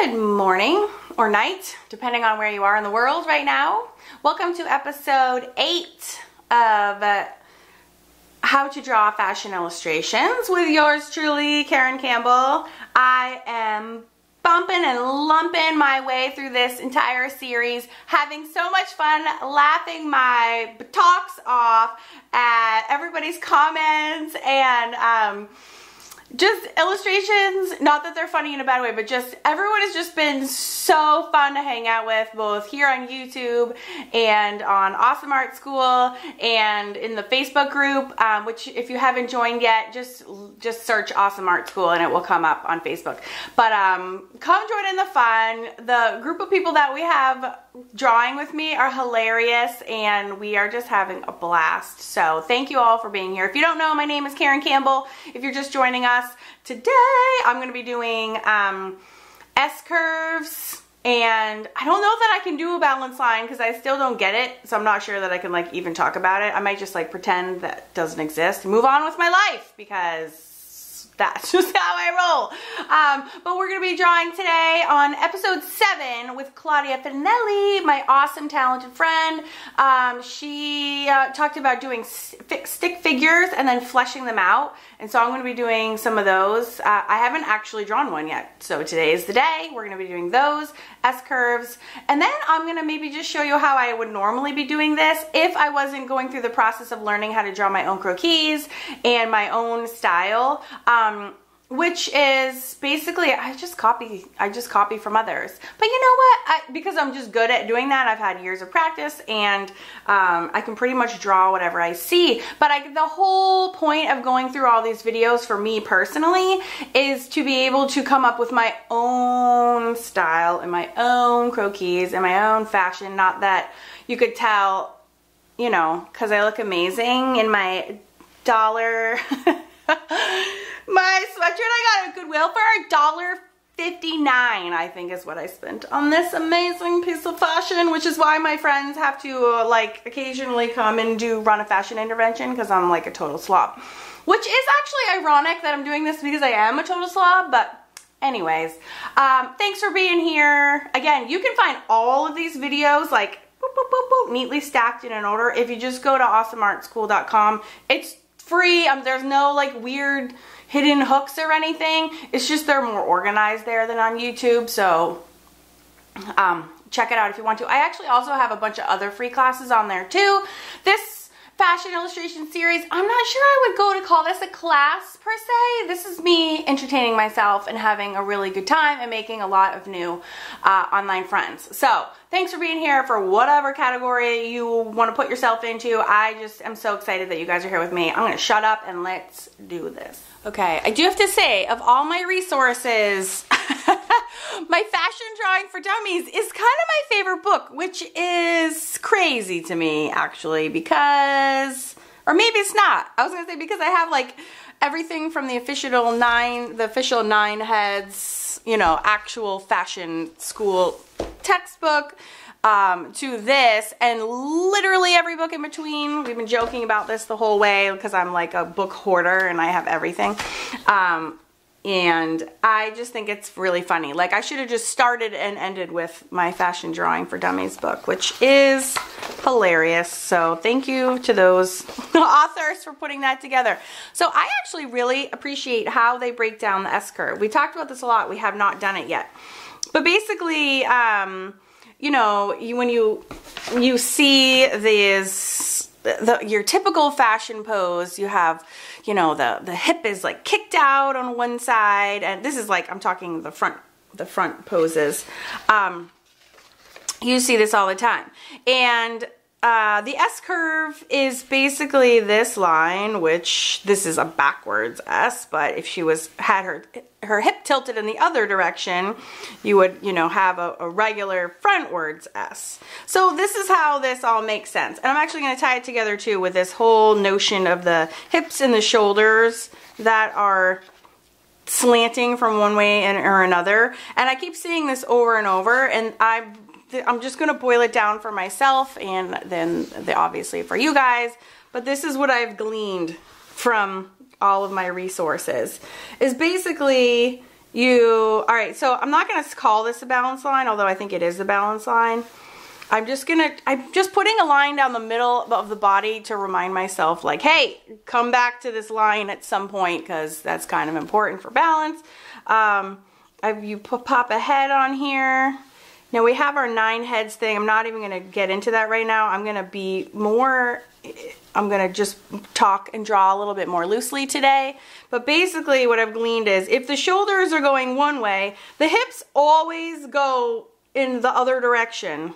Good morning or night, depending on where you are in the world right now. Welcome to episode 8 of How to Draw Fashion Illustrations with yours truly, Karen Campbell. I am bumping and lumping my way through this entire series, having so much fun, laughing my buttocks off at everybody's comments and just illustrations. Not that they're funny in a bad way, but just everyone has just been so fun to hang out with, both here on YouTube and on Awesome Art School and in the Facebook group, which if you haven't joined yet, just search Awesome Art School and it will come up on Facebook. But come join in the fun. The group of people that we have drawing with me are hilarious and we are just having a blast. So thank you all for being here. If you don't know, my name is Karen Campbell. If you're just joining us today, I'm going to be doing S-curves, and I don't know that I can do a balance line because I still don't get it, so I'm not sure that I can like even talk about it. I might just like pretend that doesn't exist and move on with my life because that's just how I roll. But we're going to be drawing today on episode 7 with Claudia Finelli, my awesome, talented friend. She talked about doing stick figures and then fleshing them out. And so I'm going to be doing some of those. I haven't actually drawn one yet. So today is the day. We're going to be doing those S-curves. And then I'm going to maybe just show you how I would normally be doing this if I wasn't going through the process of learning how to draw my own croquis and my own style. Which is basically, I just copy from others. But you know what? Because I'm just good at doing that, I've had years of practice and I can pretty much draw whatever I see. But the whole point of going through all these videos for me personally is to be able to come up with my own style and my own croquis and my own fashion. Not that you could tell, you know, because I look amazing in my dollar... My sweatshirt I got at Goodwill for $1.59, I think is what I spent on this amazing piece of fashion, which is why my friends have to like occasionally come and run a fashion intervention because I'm like a total slob. Which is actually ironic that I'm doing this because I am a total slob, but anyways, thanks for being here. Again, you can find all of these videos like boop, boop, boop, boop, neatly stacked in an order if you just go to awesomeartschool.com. It's free. There's no like weird hidden hooks or anything. It's just they're more organized there than on YouTube. So check it out if you want to. I actually also have a bunch of other free classes on there too. This fashion illustration series, I'm not sure I would go to call this a class per se. This is me entertaining myself and having a really good time and making a lot of new online friends. So thanks for being here for whatever category you want to put yourself into. I just am so excited that you guys are here with me. I'm going to shut up and let's do this. Okay, I do have to say, of all my resources, my Fashion Drawing for Dummies is kind of my favorite book, which is crazy to me, actually, because, or maybe it's not. I was going to say because I have like everything from the official 9 heads, you know, actual fashion school textbook to this and literally every book in between. We've been joking about this the whole way because I'm like a book hoarder and I have everything. And I just think it's really funny. Like I should have just started and ended with my Fashion Drawing for Dummies book, which is hilarious. So thank you to those authors for putting that together. So I actually really appreciate how they break down the S-curve. We talked about this a lot. We have not done it yet. But basically, you know, when you see these, your typical fashion pose, you have, you know, the hip is like kicked out on one side, and this is like, I'm talking the front poses. You see this all the time. And the S-curve is basically this line, which this is a backwards S, but if she had her hip tilted in the other direction, you would, you know, have a regular frontwards S. So this is how this all makes sense. And I'm actually going to tie it together too with this whole notion of the hips and the shoulders that are slanting from one way or another. And I keep seeing this over and over, and I'm just going to boil it down for myself and then obviously for you guys, but this is what I've gleaned from all of my resources, is basically all right, so I'm not going to call this a balance line, although I think it is a balance line. I'm just putting a line down the middle of the body to remind myself, like, hey, come back to this line at some point, because that's kind of important for balance. You pop a head on here. Now we have our 9 heads thing. I'm not even going to get into that right now. I'm going to just talk and draw a little bit more loosely today. But basically what I've gleaned is, if the shoulders are going one way, the hips always go in the other direction.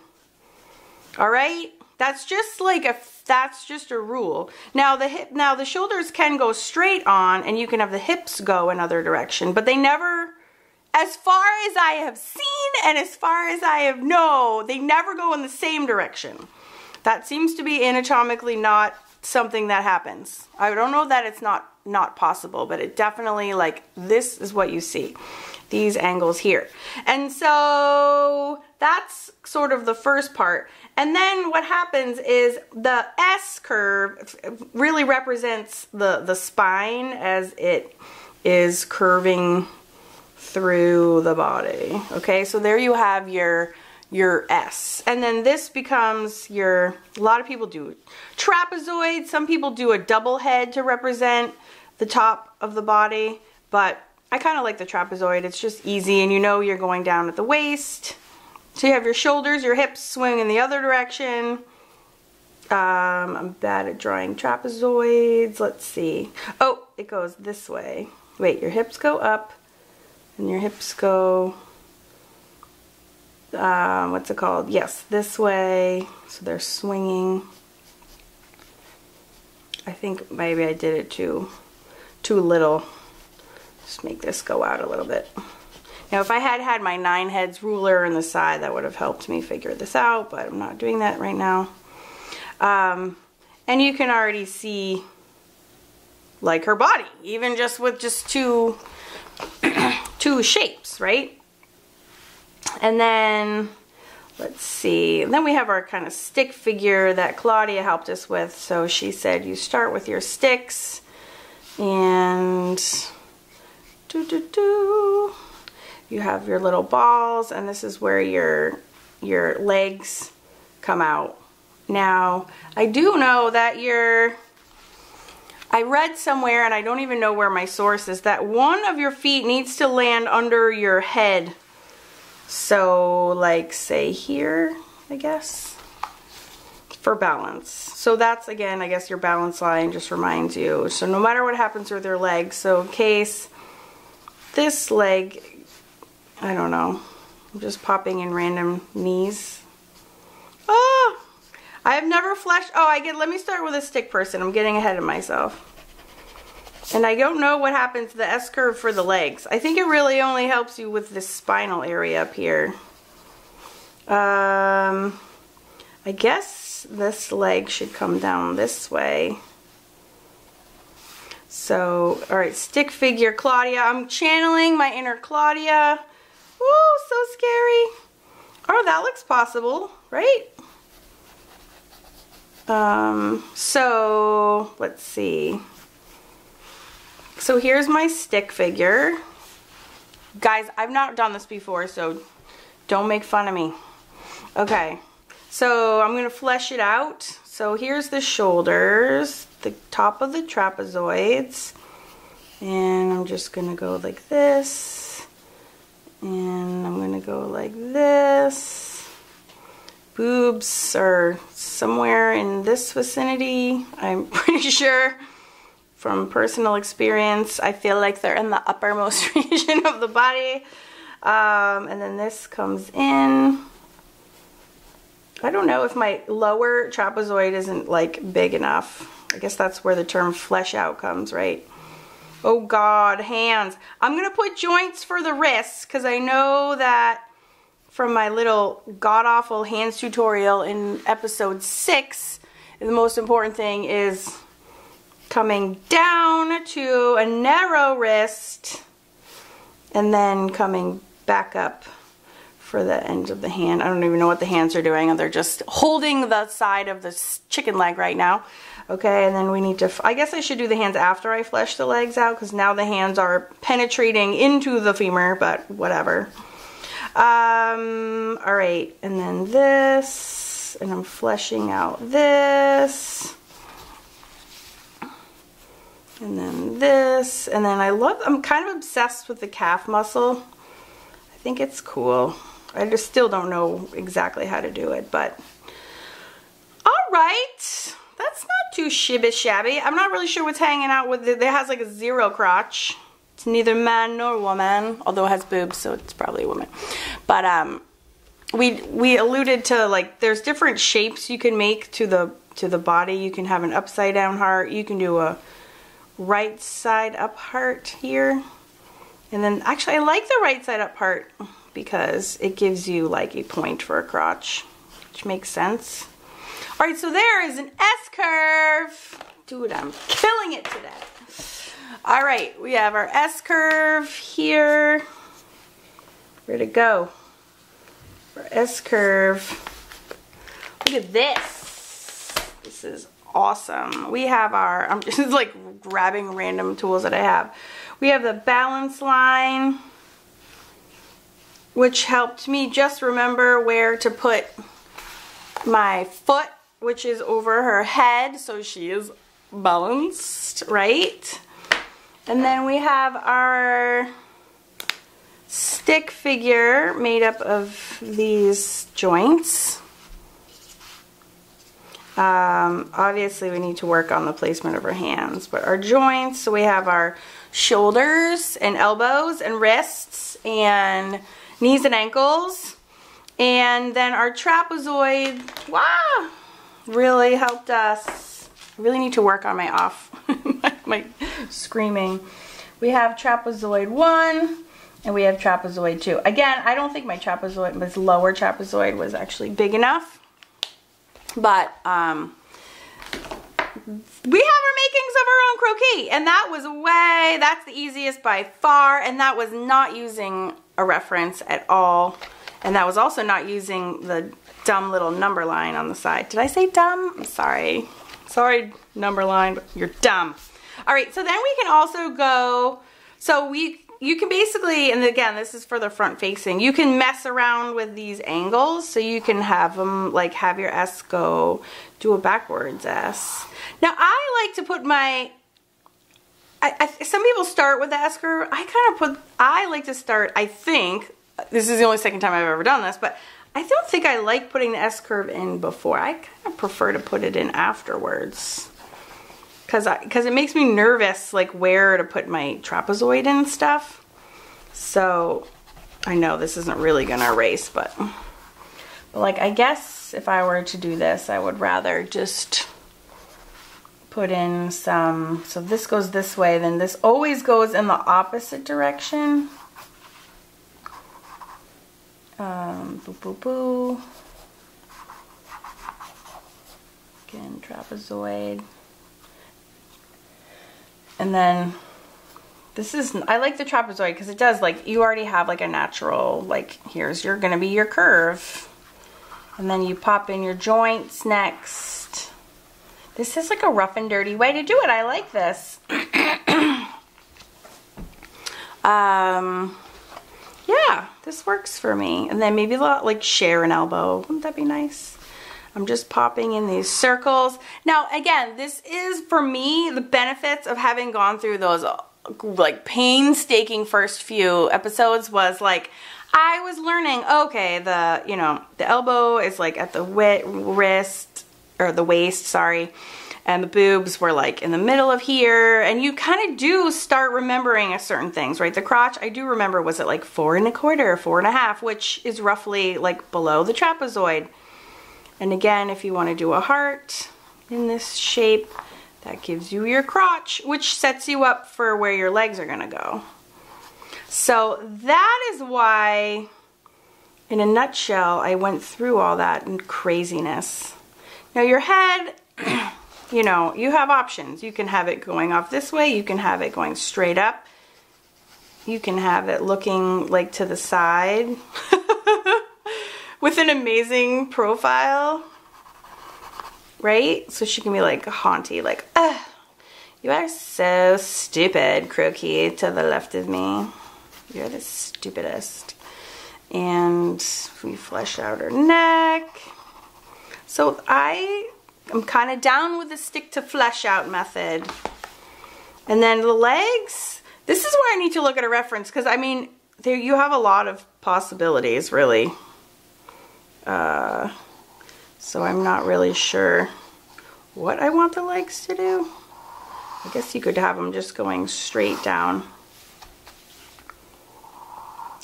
All right, that's just a rule. Now the shoulders can go straight on, and you can have the hips go another direction, but they never, as far as I have seen and as far as I have known, they never go in the same direction. That seems to be anatomically not something that happens. I don't know that it's not possible, but it definitely, like, this is what you see, these angles here. And so that's sort of the first part. And then what happens is the S curve really represents the spine as it is curving through the body. Okay, so there you have your S. And then this becomes a lot of people do trapezoid. Some people do a double head to represent the top of the body, but I kind of like the trapezoid. It's just easy, and you know you're going down at the waist. So you have your shoulders, your hips swing in the other direction. I'm bad at drawing trapezoids. Let's see. Oh, it goes this way. Wait, your hips go up, and your hips go, what's it called? Yes, this way. So they're swinging. I think maybe I did it too little. Just make this go out a little bit. Now, if I had my 9 heads ruler on the side, that would have helped me figure this out, but I'm not doing that right now. And you can already see, like, her body, even just with just two shapes, right? And then, let's see, and then we have our kind of stick figure that Claudia helped us with. So she said you start with your sticks, and you have your little balls, and this is where your legs come out. Now, I do know that I read somewhere, and I don't even know where my source is, that one of your feet needs to land under your head. So, like, say here, I guess, for balance. So that's, again, I guess your balance line just reminds you. So no matter what happens with your legs, so in case this leg, I don't know, I'm just popping in random knees. Oh, I have never fleshed, let me start with a stick person. I'm getting ahead of myself. And I don't know what happens to the S curve for the legs. I think it really only helps you with this spinal area up here. I guess this leg should come down this way. So, all right, stick figure Claudia. I'm channeling my inner Claudia. Ooh, so scary. Oh, that looks possible, right? So, let's see. So here's my stick figure. Guys, I've not done this before, so don't make fun of me. Okay, so I'm gonna flesh it out. So here's the shoulders, the top of the trapezoids, and I'm just gonna go like this, and I'm gonna go like this. Boobs are somewhere in this vicinity, I'm pretty sure. From personal experience, I feel like they're in the uppermost region of the body. And then this comes in. I don't know if my lower trapezoid isn't like big enough. I guess that's where the term flesh out comes, right? Oh God, hands. I'm gonna put joints for the wrists because I know that from my little god-awful hands tutorial in episode 6, the most important thing is coming down to a narrow wrist and then coming back up for the ends of the hand. I don't even know what the hands are doing. They're just holding the side of this chicken leg right now. Okay, and then we need to, I guess I should do the hands after I flesh the legs out, because now the hands are penetrating into the femur, but whatever. Alright, and then this, and I'm fleshing out this. And then this, and then I'm kind of obsessed with the calf muscle. I think it's cool. I just still don't know exactly how to do it, but alright. That's not too shibby shabby. I'm not really sure what's hanging out with it. It has like a zero crotch. It's neither man nor woman, although it has boobs, so it's probably a woman. But we alluded to, like, there's different shapes you can make to the body. You can have an upside down heart. You can do a right side up heart here. And then actually I like the right side up heart because it gives you like a point for a crotch, which makes sense. All right, so there is an S-curve. Dude, I'm killing it today. All right, we have our S-curve here. Where'd it go? Our S-curve. Look at this. This is awesome. We have our, I'm just like grabbing random tools that I have. We have the balance line, which helped me just remember where to put my foot, which is over her head, so she is balanced, right? And then we have our stick figure made up of these joints. Obviously we need to work on the placement of our hands, but our joints, so we have our shoulders and elbows and wrists and knees and ankles, and then our trapezoid, wow, really helped us. I really need to work on my my screaming. We have trapezoid 1 and we have trapezoid 2. Again, I don't think my trapezoid, this lower trapezoid was actually big enough. But we have our makings of our own croquis, and that was that's the easiest by far, and that was not using a reference at all, and that was also not using the dumb little number line on the side. Did I say dumb? I'm sorry. Sorry, number line, but you're dumb. All right, so then we can also go, so you can basically, and again, this is for the front facing, you can mess around with these angles, so you can have them, like, have your S go, do a backwards S. Now, I like to put my, some people start with the S curve. I like to start, I think, this is the only second time I've ever done this, but I don't think I like putting the S curve in before. I kind of prefer to put it in afterwards. Because it makes me nervous, like, where to put my trapezoid and stuff. So, I know this isn't really going to erase, but like, I guess if I were to do this, I would rather just put in some, so this goes this way, then this always goes in the opposite direction. Boo, boo, boo. Again, trapezoid. And then this is, I like the trapezoid because it does, like, you already have like a natural, like, here's gonna be your curve. And then you pop in your joints next. This is like a rough and dirty way to do it. I like this. Yeah, this works for me. And then maybe like share an elbow. Wouldn't that be nice? I'm just popping in these circles. Now, again, this is, for me, the benefits of having gone through those, like, painstaking first few episodes was, like, I was learning, okay, the elbow is, like, at the wrist, or the waist, sorry, and the boobs were, like, in the middle of here, and you kind of do start remembering certain things, right? The crotch, I do remember, was it, like, 4 1/4, 4 1/2, which is roughly, like, below the trapezoid. And again, if you want to do a heart in this shape, that gives you your crotch, which sets you up for where your legs are going to go. So that is why, in a nutshell, I went through all that craziness. Now your head, you know, you have options. You can have it going off this way. You can have it going straight up. You can have it looking like to the side. with an amazing profile, right? So she can be like haunty, like, you are so stupid, croquis to the left of me. You're the stupidest. And we flesh out her neck. So I'm kind of down with the stick to flesh out method. And then the legs, this is where I need to look at a reference, because I mean, there you have a lot of possibilities, really. So I'm not really sure what I want the legs to do. I guess you could have them just going straight down.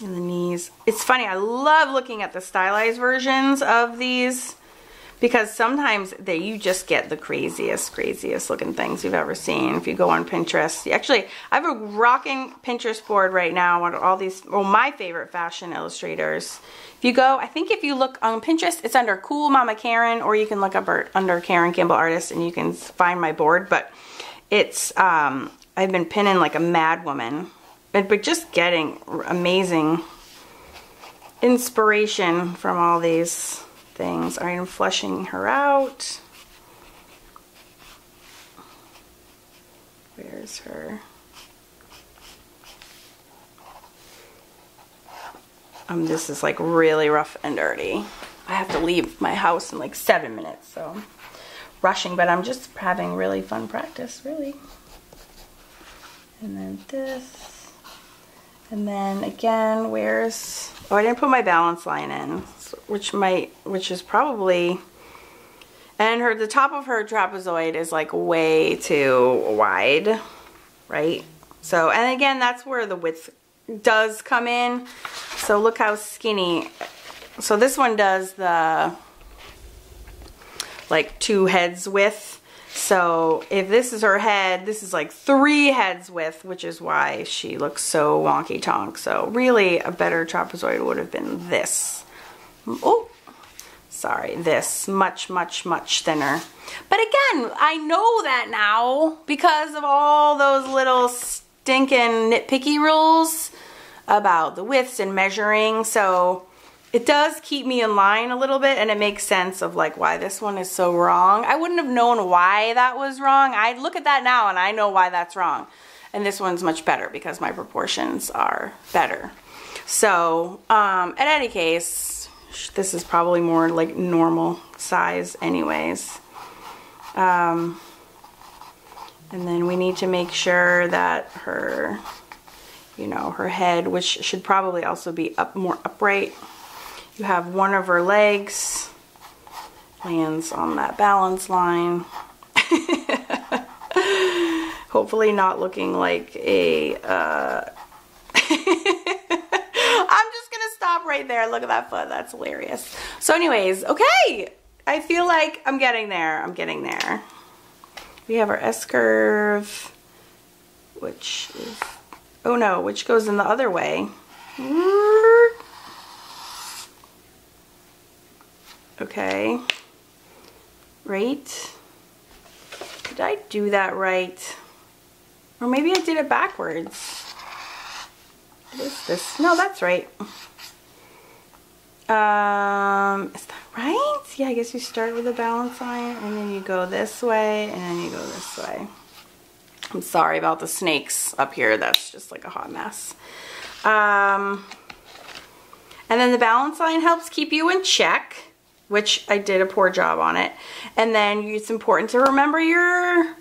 And the knees. It's funny, I love looking at the stylized versions of these, because sometimes you just get the craziest looking things you've ever seen. If you go on Pinterest, actually, I have a rocking Pinterest board right now on all these, well, my favorite fashion illustrators. If you go, I think if you look on Pinterest, it's under Cool Mama Karen, or you can look up under Karen Kimball Artist and you can find my board. But it's, I've been pinning like a mad woman, but just getting amazing inspiration from all these things. All right, I'm fleshing her out. Where's her? This is like really rough and dirty. I have to leave my house in like 7 minutes, so I'm rushing, but I'm just having really fun practice, really. And then this. And then again, where's, oh, I didn't put my balance line in, which is probably, and the top of her trapezoid is like way too wide, right? So, and again, that's where the width does come in. So look how skinny. So this one does the like 2 heads width. So if this is her head, this is like 3 heads width, which is why she looks so wonky tonk. So really a better trapezoid would have been this. Oh, sorry, this much thinner. But again, I know that now because of all those little stinking nitpicky rules about the widths and measuring. So it does keep me in line a little bit, and it makes sense of like why this one is so wrong. I wouldn't have known why that was wrong. I look at that now and I know why that's wrong. And this one's much better because my proportions are better. So, in any case, this is probably more like normal size anyways. And then we need to make sure that her, you know, her head, which should probably also be more upright. You have one of her legs lands on that balance line. Hopefully not looking like a, I'm just gonna stop right there. Look at that foot, that's hilarious. So anyways, okay, I feel like I'm getting there, We have our S-curve, which is, oh no, which goes in the other way. Okay, right? Did I do that right? Or maybe I did it backwards. What is this? No, that's right. Is that right? Yeah, I guess you start with a balance line and then you go this way and then you go this way. I'm sorry about the snakes up here. That's just like a hot mess. And then the balance line helps keep you in check, which I did a poor job on it. And then it's important to remember your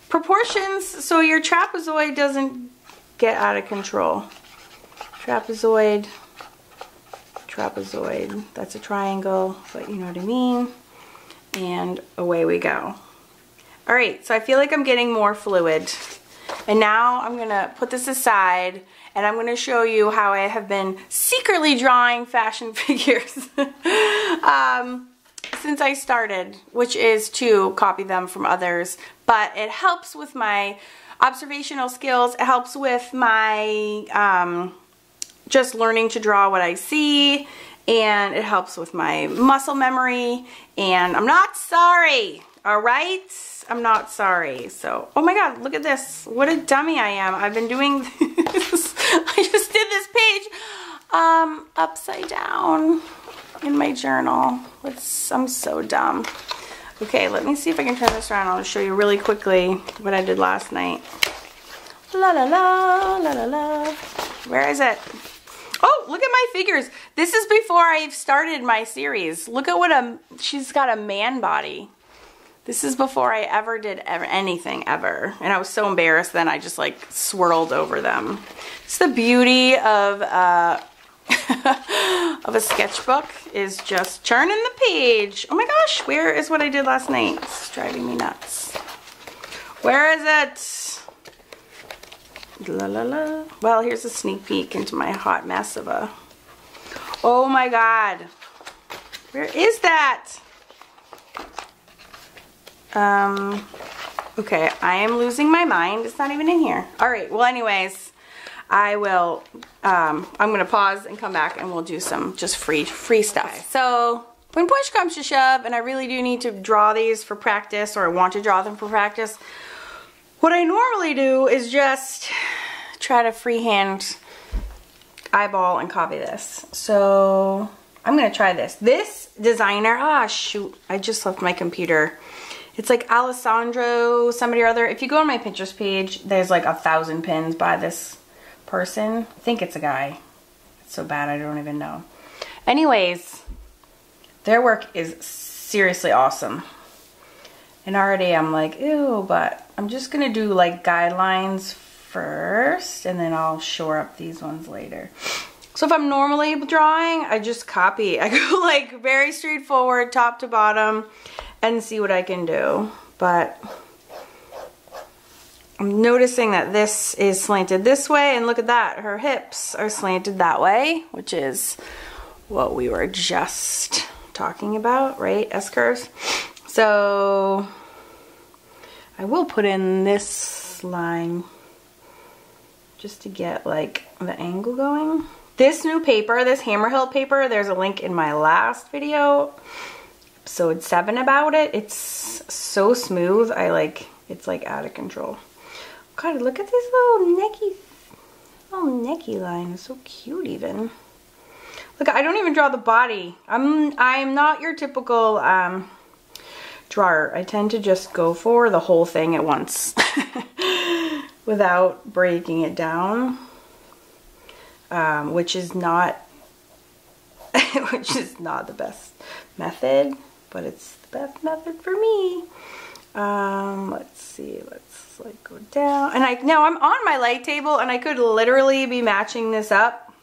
proportions so your trapezoid doesn't get out of control. Trapezoid, that's a triangle, but you know what I mean. And away we go. All right, so I feel like I'm getting more fluid. And now I'm gonna put this aside and I'm gonna show you how I have been secretly drawing fashion figures since I started, which is to copy them from others. But it helps with my observational skills. It helps with my just learning to draw what I see. And it helps with my muscle memory. And I'm not sorry, all right? I'm not sorry. So, oh my God, look at this. What a dummy I am. I've been doing this. I just did this page upside down. in my journal. I'm so dumb. Okay, let me see if I can turn this around. I'll show you really quickly what I did last night. La la la, la la la. Where is it? Oh, look at my figures. This is before I've started my series. Look at what she's got a man body. This is before I ever did anything ever. And I was so embarrassed then I just like swirled over them. It's the beauty of of a sketchbook, is just turning the page. Oh my gosh, where is what I did last night? It's driving me nuts. Where is it? La la la. Well, here's a sneak peek into my hot mess of a... Oh my god. Where is that? Okay, I am losing my mind. It's not even in here. Alright, well anyways, I will, I'm going to pause and come back and we'll do some just free stuff. So, when push comes to shove, and I really do need to draw these for practice, or I want to draw them for practice, what I normally do is just try to freehand eyeball and copy this. So, I'm going to try this. This designer, shoot, I just left my computer. It's like Alessandro somebody or other. If you go on my Pinterest page, there's like 1,000 pins by this person. I think it's a guy. It's so bad I don't even know. Anyways, their work is seriously awesome. And already I'm like, ew, but I'm just gonna do like guidelines first and then I'll shore up these ones later. So if I'm normally drawing, I just copy. I go like very straightforward, top to bottom, and see what I can do. But I'm noticing that this is slanted this way, and look at that, her hips are slanted that way, which is what we were just talking about, right? S-curves. So I will put in this line just to get like the angle going. This new paper, this Hammerhill paper, there's a link in my last video, episode 7, about it. It's so smooth. It's like out of control. God, look at this little necky line. It's so cute even. Look, I don't even draw the body. I'm not your typical drawer. I tend to just go for the whole thing at once without breaking it down, which is not the best method, but it's the best method for me. Let's see, let's like go down, and now I'm on my light table and I could literally be matching this up,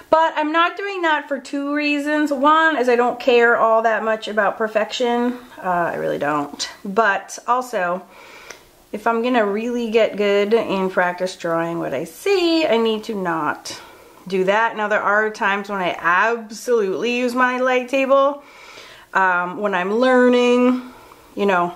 but I'm not doing that for 2 reasons. One is I don't care all that much about perfection. I really don't. But also, if I'm gonna really get good in practice drawing what I see, I need to not do that. Now there are times when I absolutely use my light table, when I'm learning, you know,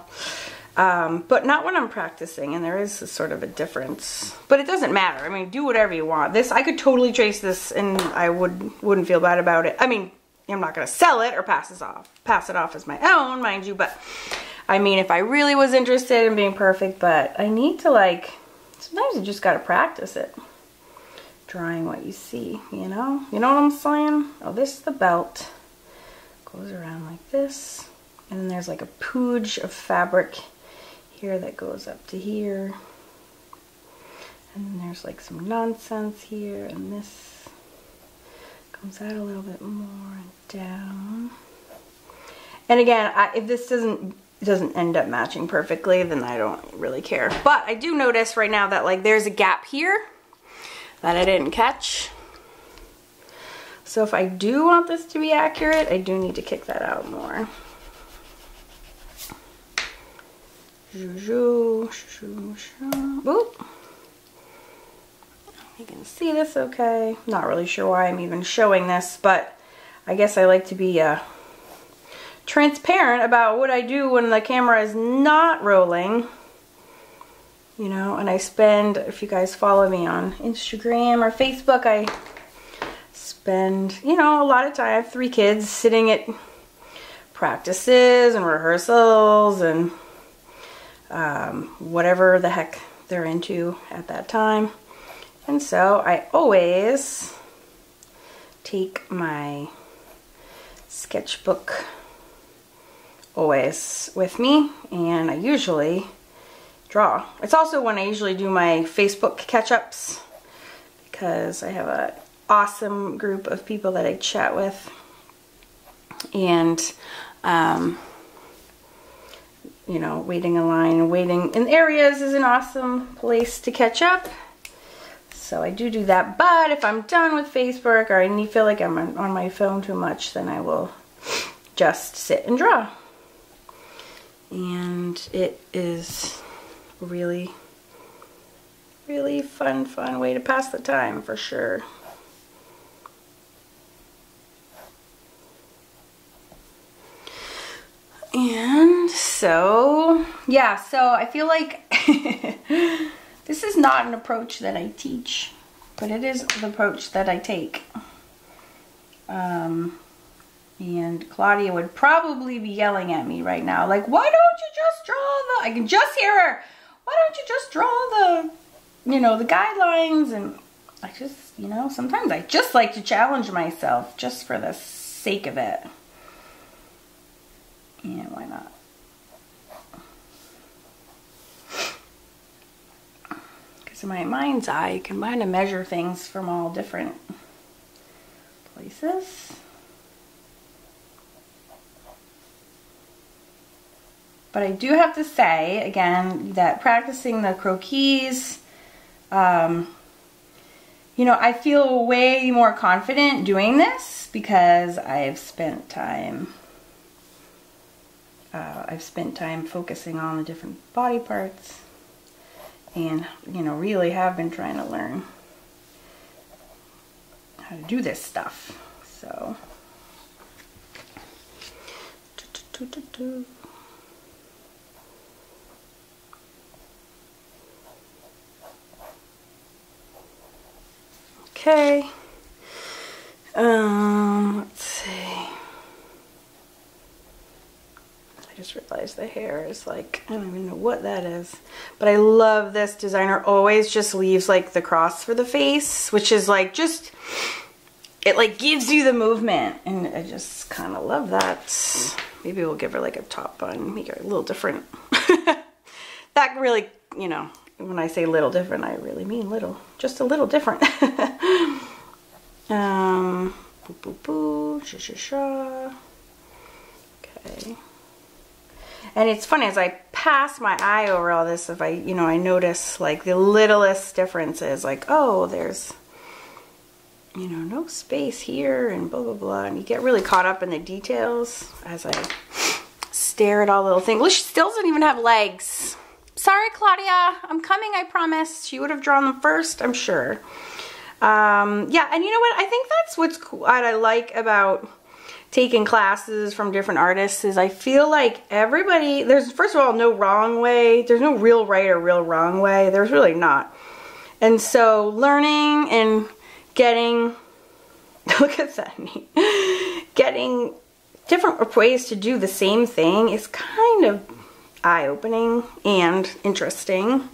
but not when I'm practicing, and there is sort of a difference. But it doesn't matter. I mean, do whatever you want. This, I could totally trace this and I wouldn't feel bad about it. I mean, I'm not gonna sell it or pass it off as my own, mind you, but I mean, if I really was interested in being perfect, but I need to, like, sometimes you just gotta practice it. Drawing what you see, you know? You know what I'm saying? Oh, this is the belt. Goes around like this. And then there's like a pooge of fabric here that goes up to here. And then there's like some nonsense here, and this comes out a little bit more and down. And again, if this doesn't end up matching perfectly, then I don't really care. But I do notice right now that like there's a gap here that I didn't catch. So if I do want this to be accurate, I do need to kick that out more. Boop. You can see this okay. Not really sure why I'm even showing this, but I guess I like to be transparent about what I do when the camera is not rolling. You know, and I spend, if you guys follow me on Instagram or Facebook, I spend, you know, a lot of time. I have 3 kids sitting at practices and rehearsals and whatever the heck they're into at that time. And so I always take my sketchbook always with me, and I usually draw. It's also when I usually do my Facebook catch-ups, because I have an awesome group of people that I chat with, and you know, waiting in line and waiting in areas is an awesome place to catch up. So I do that, but if I'm done with Facebook or I feel like I'm on my phone too much, then I will just sit and draw. And it is really, really fun way to pass the time, for sure. And so, yeah, so I feel like this is not an approach that I teach, but it is the approach that I take. And Claudia would probably be yelling at me right now, like, why don't you just draw the, I can just hear her, why don't you just draw the, you know, the guidelines? And I just, you know, sometimes I just like to challenge myself just for the sake of it. Yeah, why not? Because in my mind's eye, you can kind of measure things from all different places. But I do have to say, again, that practicing the croquis, you know, I feel way more confident doing this because I've spent time focusing on the different body parts, and, you know, really have been trying to learn how to do this stuff. So, okay, let's see. I just realized the hair is like, I don't even know what that is. But I love this designer always just leaves like the cross for the face, which is like just, it like gives you the movement. And I just kind of love that. Maybe we'll give her like a top bun, make her a little different. That really, you know, when I say little different, I really mean little, just a little different. Boo boo boo, sha sha sha. Okay. And it's funny, as I pass my eye over all this, if I, you know, I notice like the littlest differences, like, oh, there's, you know, no space here and blah, blah, blah. And you get really caught up in the details as I stare at all little things. Well, she still doesn't even have legs. Sorry, Claudia, I'm coming, I promise. She would have drawn them first, I'm sure. Yeah, and you know what? I think that's what's cool, what I like about taking classes from different artists is I feel like everybody, there's, first of all, no wrong way. There's no real right or real wrong way. There's really not. And so learning and getting, look at that, getting different ways to do the same thing is kind of eye-opening and interesting.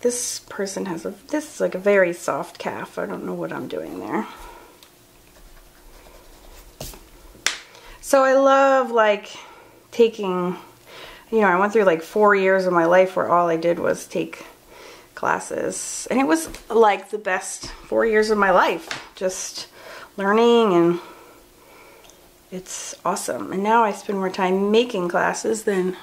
This person has this is like a very soft calf. I don't know what I'm doing there. So I love like taking, you know, I went through like 4 years of my life where all I did was take classes. And it was like the best 4 years of my life, just learning, and it's awesome. And now I spend more time making classes than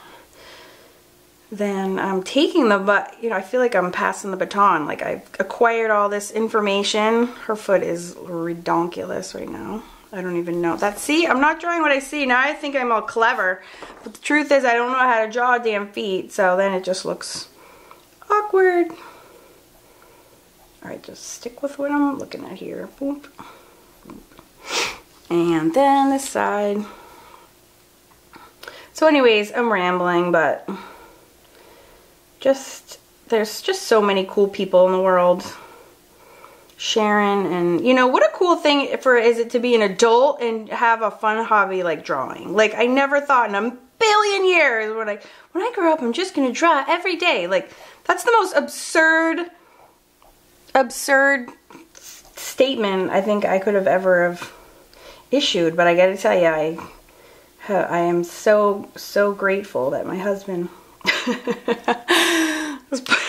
I'm taking them, but you know, I feel like I'm passing the baton. Like I've acquired all this information. Her foot is redonkulous right now. I don't even know. See, I'm not drawing what I see. Now I think I'm all clever. But the truth is I don't know how to draw damn feet, so then it just looks awkward. Alright, just stick with what I'm looking at here. Boop. And then this side. So anyways, I'm rambling, but there's just so many cool people in the world. Sharon, and you know, what a cool thing is it to be an adult and have a fun hobby like drawing. Like I never thought in a billion years when I grow up I'm just gonna draw every day. Like that's the most absurd statement I think I could have ever have issued, but I gotta tell you, I am so grateful that my husband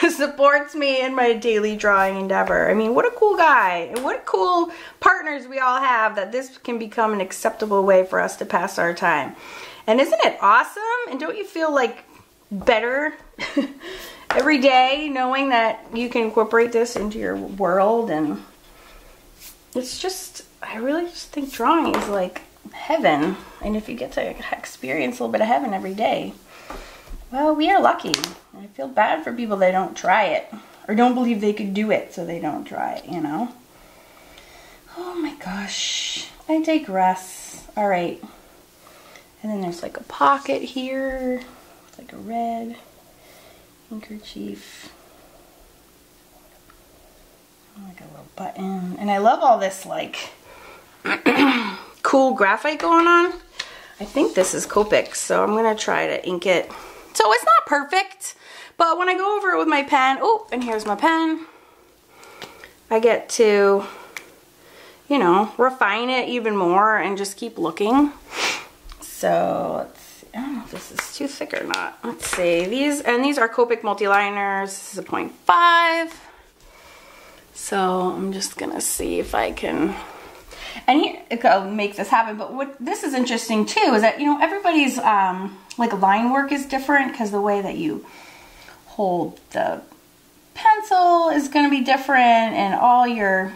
supports me in my daily drawing endeavor. I mean, what a cool guy, and what cool partners we all have, that this can become an acceptable way for us to pass our time. And isn't it awesome? And don't you feel like better every day knowing that you can incorporate this into your world? And it's just, I really just think drawing is like heaven. And if you get to experience a little bit of heaven every day, well, we are lucky. I feel bad for people that don't try it or don't believe they could do it, so they don't try it, you know? Oh my gosh, I digress. All right. And then there's like a pocket here. It's like a red handkerchief. Like a little button. And I love all this like cool graphite going on. I think this is Copic, so I'm gonna try to ink it. So it's not perfect, but when I go over it with my pen, oh, and here's my pen, I get to, you know, refine it even more and just keep looking. So let's see. I don't know if this is too thick or not. Let's see. These are Copic multi-liners. This is a 0.5. So I'm just gonna see if I can, and here, I'll make this happen. But what this is interesting too is that, you know, everybody's like line work is different, because the way that you hold the pencil is going to be different, and all your,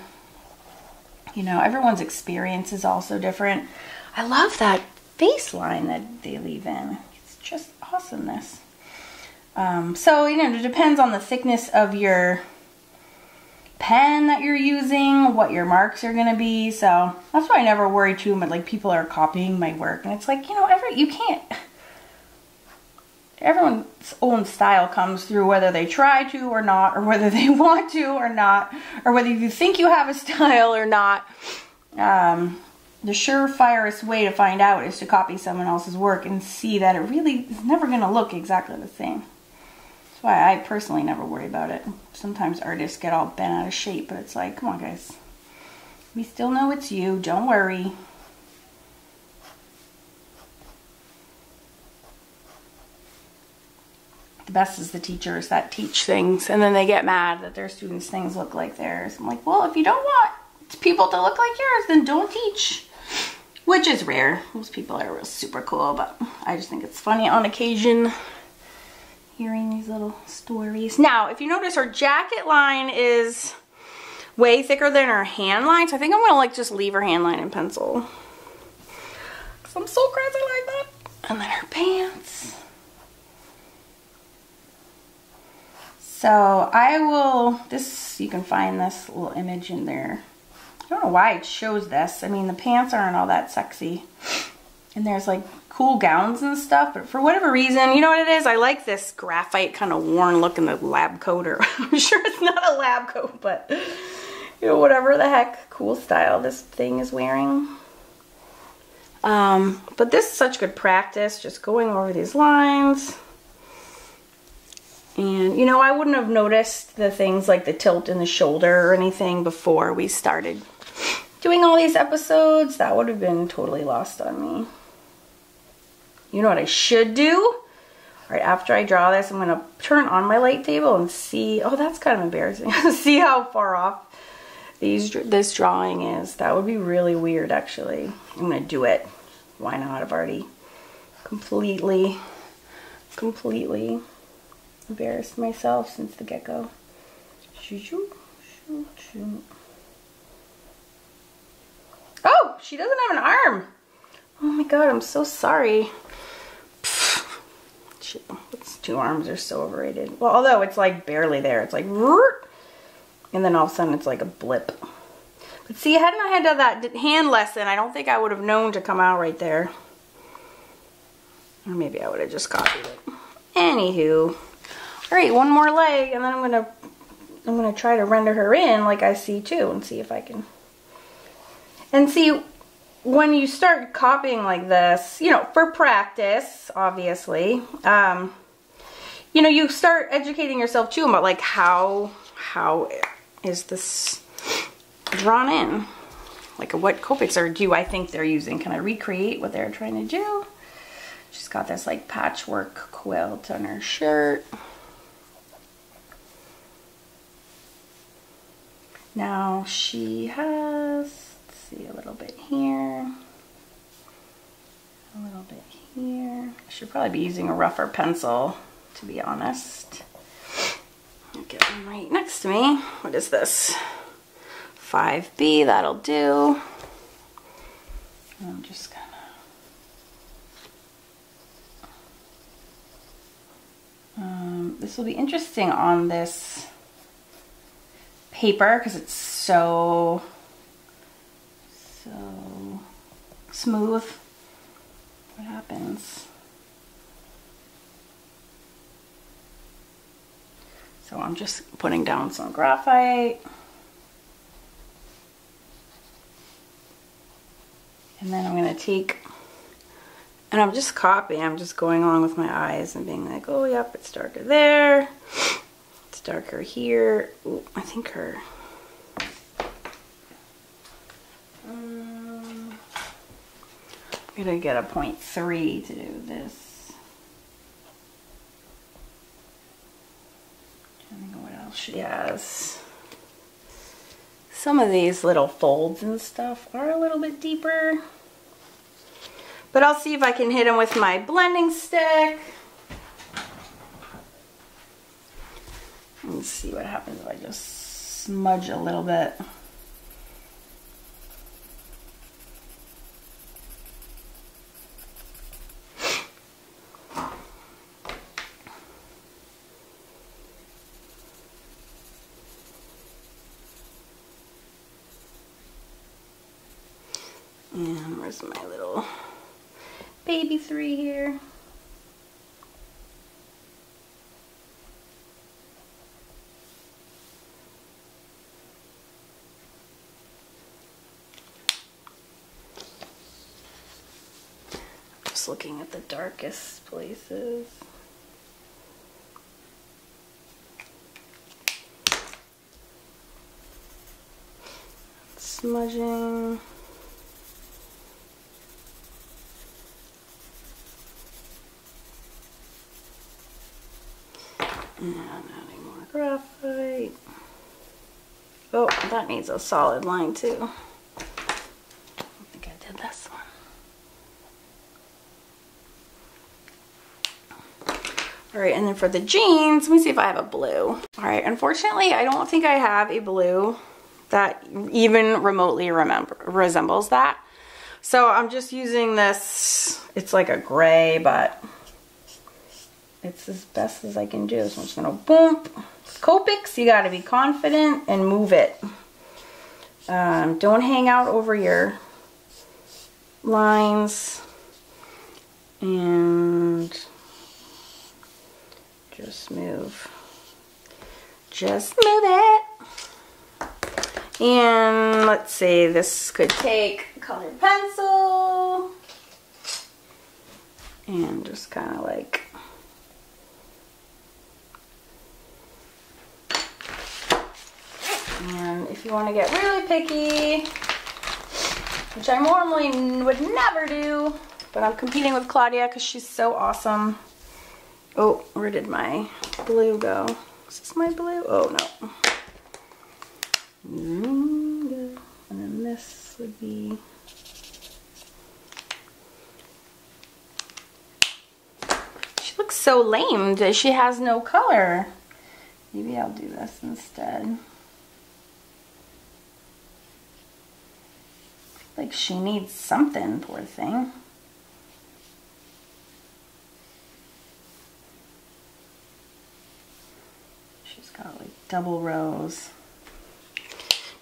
you know, everyone's experience is also different. I love that face line that they leave in. It's just awesomeness. So, you know, it depends on the thickness of your pen that you're using, what your marks are going to be. So that's why I never worry too much, like people are copying my work, and it's like, you know, you can't, everyone's own style comes through, whether they try to or not, or whether they want to or not, or whether you think you have a style or not. The surefirest way to find out is to copy someone else's work and see that it really is never going to look exactly the same. That's why I personally never worry about it. Sometimes artists get all bent out of shape, but it's like, come on guys, we still know it's you, don't worry. The best is the teachers that teach things and then they get mad that their students' things look like theirs. I'm like, well, if you don't want people to look like yours, then don't teach. Which is rare. Most people are real super cool, but I just think it's funny on occasion hearing these little stories. Now, if you notice, her jacket line is way thicker than her hand line, so I think I'm gonna like just leave her hand line in pencil, because I'm so crazy like that. And then her pants. So I will, you can find this little image in there. I don't know why it shows this. I mean, the pants aren't all that sexy. And there's like cool gowns and stuff, but for whatever reason, you know what it is? I like this graphite kind of worn look in the lab coat, or I'm sure it's not a lab coat, but you know, whatever the heck cool style this thing is wearing. But this is such good practice, just going over these lines. And, you know, I wouldn't have noticed the things like the tilt in the shoulder or anything before we started doing all these episodes. That would have been totally lost on me. You know what I should do? All right, after I draw this, I'm going to turn on my light table and see. Oh, that's kind of embarrassing. See how far off this drawing is. That would be really weird, actually. I'm going to do it. Why not? I've already completely embarrassed myself since the get-go. Oh, she doesn't have an arm. Oh my god, I'm so sorry. Its two arms are so overrated. Well, although it's like barely there. It's like, and then all of a sudden it's like a blip. But see, hadn't I had done that hand lesson, I don't think I would have known to come out right there. Or maybe I would have just copied it. Anywho. Alright, one more leg, and then I'm gonna try to render her in like I see too, and see if I can. And see, when you start copying like this, you know, for practice, obviously, you know, you start educating yourself too about like how is this drawn in. like what Copics or do I think they're using? Can I recreate what they're trying to do? She's got this like patchwork quilt on her shirt. Now she has, let's see, a little bit here, a little bit here. I should probably be using a rougher pencil, to be honest. I'll get one right next to me. What is this? 5B, that'll do. I'm just gonna, this will be interesting on this paper because it's so smooth. What happens? So I'm just putting down some graphite. And then I'm going to take, and I'm just copying, I'm just going along with my eyes and being like, oh yep, it's darker there. It's darker here. Ooh, I think her, I'm going to get a 0.3 to do this. I don't know what else she has. Some of these little folds and stuff are a little bit deeper. But I'll see if I can hit them with my blending stick. Let's see what happens if I just smudge a little bit. And where's my little baby 3 here? Just looking at the darkest places. Smudging. And adding more graphite. Oh, that needs a solid line too. I don't think I did this one. Alright, and then for the jeans, let me see if I have a blue. Alright, unfortunately, I don't think I have a blue that even remotely resembles that. So I'm just using this, it's like a gray, but it's as best as I can do. So I'm just gonna boom. Copics, you gotta be confident and move it. Don't hang out over your lines. And just move. Just move it. And let's see, this could take a colored pencil. And just kind of like and if you want to get really picky, which I normally would never do, but I'm competing with Claudia because she's so awesome. Oh, where did my blue go? Is this my blue? Oh, no. And then this would be... She looks so lame. She has no color. Maybe I'll do this instead. Like she needs something, poor thing. She's got like double rows.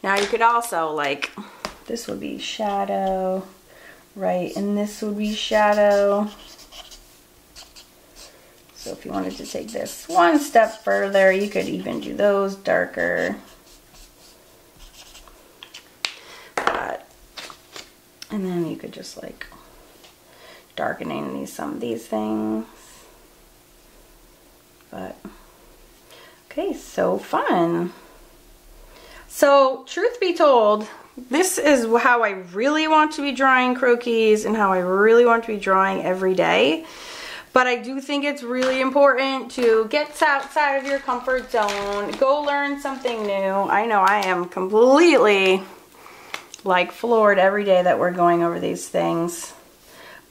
Now you could also like, this would be shadow, right? And this would be shadow. So if you wanted to take this one step further, you could even do those darker. And then you could just like darkening some of these things. But okay, so fun. So truth be told, this is how I really want to be drawing croquis and how I really want to be drawing every day. But I do think it's really important to get outside of your comfort zone, go learn something new. I know I am completely like floored every day that we're going over these things.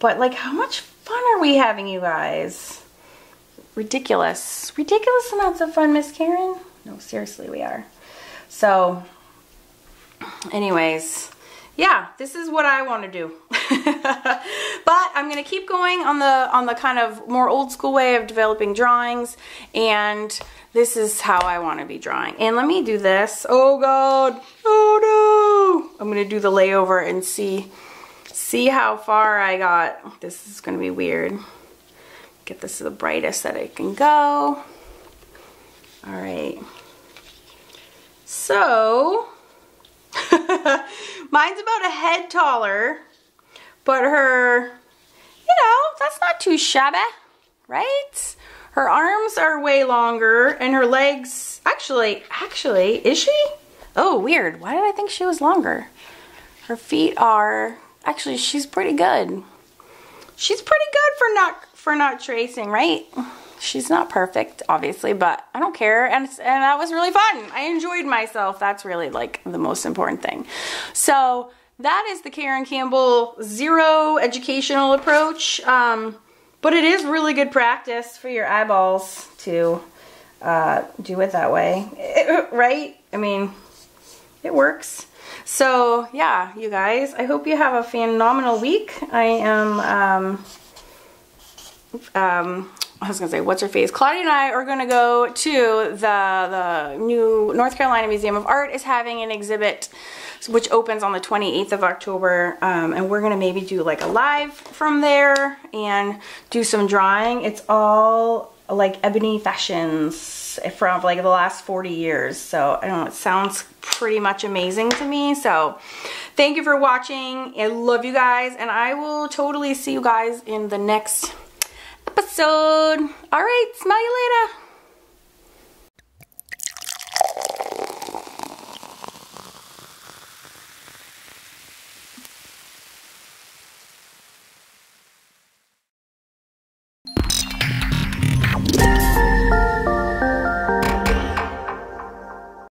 But like, how much fun are we having, you guys? Ridiculous. Ridiculous amounts of fun, Miss Karen. No, seriously, we are. So, anyways, yeah, this is what I want to do. But I'm going to keep going on the kind of more old school way of developing drawings, and this is how I want to be drawing. And let me do this. Oh God. Oh no. I'm going to do the layover and see how far I got. This is going to be weird. Get this to the brightest that it can go. All right. So, mine's about a head taller, but her, that's not too shabby, right? Her arms are way longer, and her legs, actually, is she? Oh, weird. Why did I think she was longer? Her feet are, actually, she's pretty good. She's pretty good for not tracing, right? She's not perfect, obviously, but I don't care, and that was really fun. I enjoyed myself. That's really like the most important thing. So that is the Karen Campbell zero educational approach, but it is really good practice for your eyeballs to do it that way, right? I mean, it works. So yeah, you guys, I hope you have a phenomenal week. I was gonna say, what's her face? Claudia and I are gonna go to the new North Carolina Museum of Art is having an exhibit which opens on the 28th of October, and we're gonna maybe do like a live from there and do some drawing. It's all like ebony fashions from like the last 40 years. So I don't know, it sounds pretty much amazing to me. So thank you for watching. I love you guys, and I will totally see you guys in the next episode. All right, smell you later.